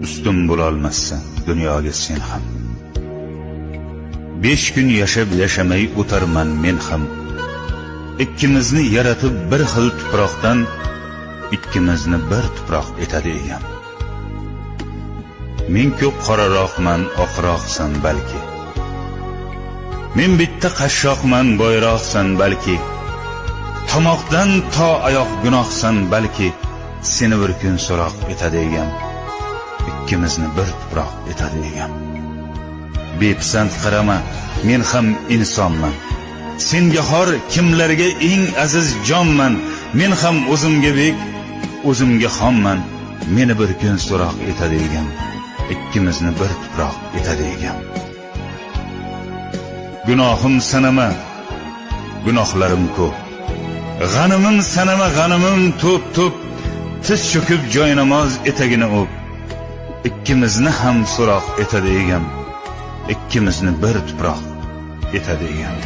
ustun bo'lolmassan dunyoga sen ham. 5 kun yashab yashamay o'tarman men ham. Ikkimizni yaratib bir xil tuproqdan, ikkimizni bir tuproq etadi egam. Men ko'p qoraroqman, oqroqsan balki. Men bitta qashshoqman, boyroqsan balki. Tomoqdan to oyoq gunohsan balki. Seni bir kun so'roq etadi egam. Ikkimizni bir tuproq etadi egam. Bepisand qarama, men ham insonman. Senga xor kimlarga eng aziz jonman. Men ham o'zimga bek, o'zimga xonman. Meni bir kun so'roq etadi egam. Ikkimizni bir tuproq etadi egam. Gunohim sanama, gunohlarim ko'p. G'animim sanama, g'animim to'p-to'p. Tiz cho'kib joynamoz etagini o'p. Ikkimizni ham so'roq etadi egam. Ikkimizni bir tuproq etadi egam.